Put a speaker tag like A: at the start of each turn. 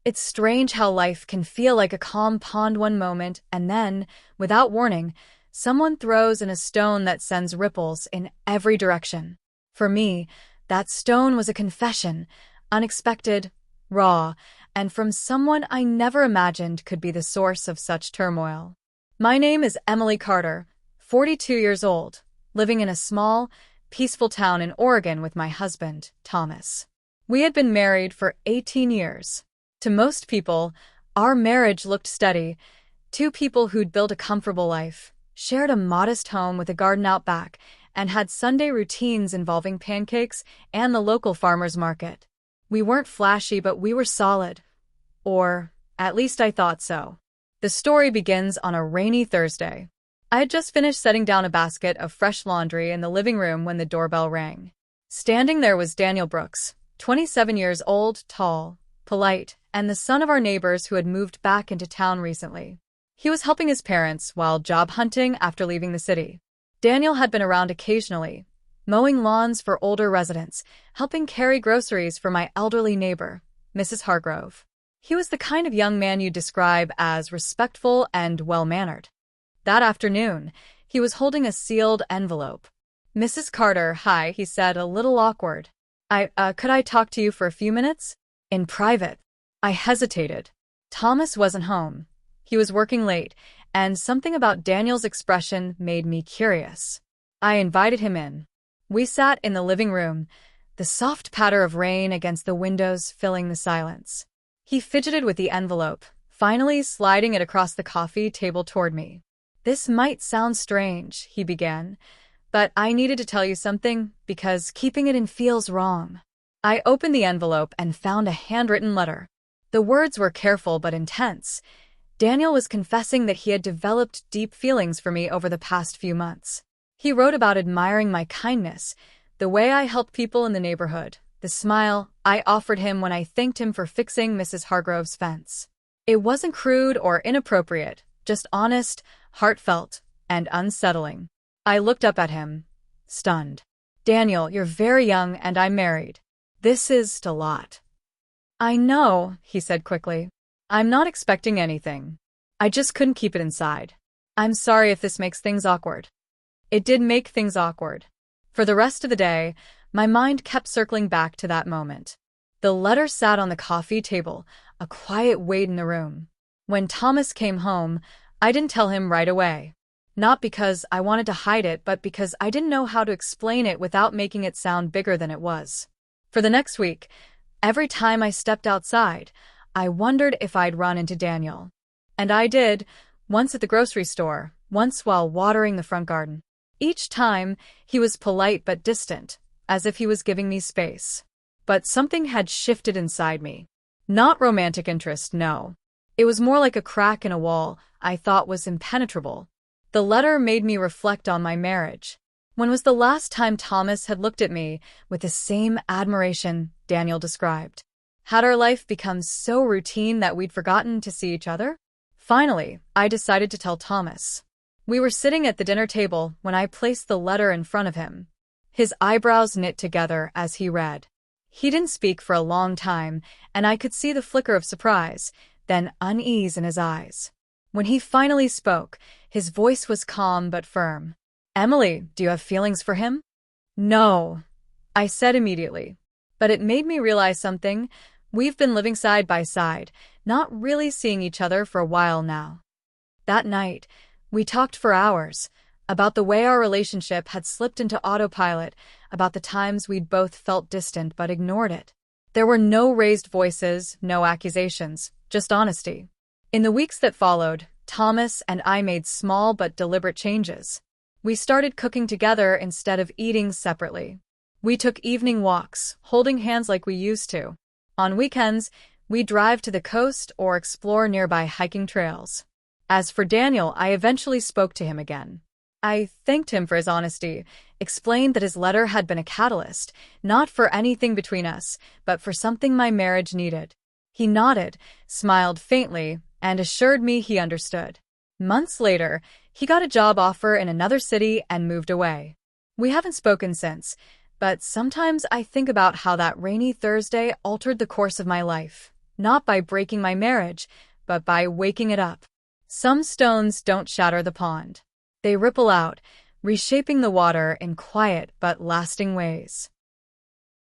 A: It's strange how life can feel like a calm pond one moment, and then, without warning, someone throws in a stone that sends ripples in every direction. For me, that stone was a confession, unexpected, raw, and from someone I never imagined could be the source of such turmoil. My name is Emily Carter, 42 years old, living in a small, peaceful town in Oregon with my husband, Thomas. We had been married for 18 years. To most people, our marriage looked steady. Two people who'd built a comfortable life, shared a modest home with a garden out back, and had Sunday routines involving pancakes and the local farmer's market. We weren't flashy, but we were solid. Or, at least I thought so. The story begins on a rainy Thursday. I had just finished setting down a basket of fresh laundry in the living room when the doorbell rang. Standing there was Daniel Brooks, 27 years old, tall, polite, and the son of our neighbors who had moved back into town recently. He was helping his parents while job hunting after leaving the city. Daniel had been around occasionally, mowing lawns for older residents, helping carry groceries for my elderly neighbor, Mrs. Hargrove. He was the kind of young man you'd describe as respectful and well-mannered. That afternoon, he was holding a sealed envelope. "Mrs. Carter, hi," he said, a little awkward. Could I talk to you for a few minutes? In private." I hesitated. Thomas wasn't home. He was working late, and something about Daniel's expression made me curious. I invited him in. We sat in the living room, the soft patter of rain against the windows filling the silence. He fidgeted with the envelope, finally sliding it across the coffee table toward me. "This might sound strange," he began, "but I needed to tell you something because keeping it in feels wrong." I opened the envelope and found a handwritten letter. The words were careful but intense. Daniel was confessing that he had developed deep feelings for me over the past few months. He wrote about admiring my kindness, the way I helped people in the neighborhood, the smile I offered him when I thanked him for fixing Mrs. Hargrove's fence. It wasn't crude or inappropriate, just honest, heartfelt, and unsettling. I looked up at him, stunned. "Daniel, you're very young and I'm married. This is a lot." "I know," he said quickly. "I'm not expecting anything. I just couldn't keep it inside. I'm sorry if this makes things awkward." It did make things awkward. For the rest of the day, my mind kept circling back to that moment. The letter sat on the coffee table, a quiet weight in the room. When Thomas came home, I didn't tell him right away. Not because I wanted to hide it, but because I didn't know how to explain it without making it sound bigger than it was. For the next week, every time I stepped outside, I wondered if I'd run into Daniel. And I did, once at the grocery store, once while watering the front garden. Each time, he was polite but distant, as if he was giving me space. But something had shifted inside me. Not romantic interest, no. It was more like a crack in a wall I thought was impenetrable. The letter made me reflect on my marriage. When was the last time Thomas had looked at me with the same admiration Daniel described? Had our life become so routine that we'd forgotten to see each other? Finally, I decided to tell Thomas. We were sitting at the dinner table when I placed the letter in front of him. His eyebrows knit together as he read. He didn't speak for a long time, and I could see the flicker of surprise, then unease in his eyes. When he finally spoke, his voice was calm but firm. "Emily, do you have feelings for him?" "No," I said immediately. But it made me realize something. We've been living side by side, not really seeing each other for a while now. That night, we talked for hours, about the way our relationship had slipped into autopilot, about the times we'd both felt distant but ignored it. There were no raised voices, no accusations, just honesty. In the weeks that followed, Thomas and I made small but deliberate changes. We started cooking together instead of eating separately. We took evening walks, holding hands like we used to. On weekends, we'd drive to the coast or explore nearby hiking trails. As for Daniel, I eventually spoke to him again. I thanked him for his honesty, explained that his letter had been a catalyst, not for anything between us, but for something my marriage needed. He nodded, smiled faintly, and assured me he understood. Months later, he got a job offer in another city and moved away. We haven't spoken since, but sometimes I think about how that rainy Thursday altered the course of my life. not by breaking my marriage, but by waking it up. Some stones don't shatter the pond. They ripple out, reshaping the water in quiet but lasting ways.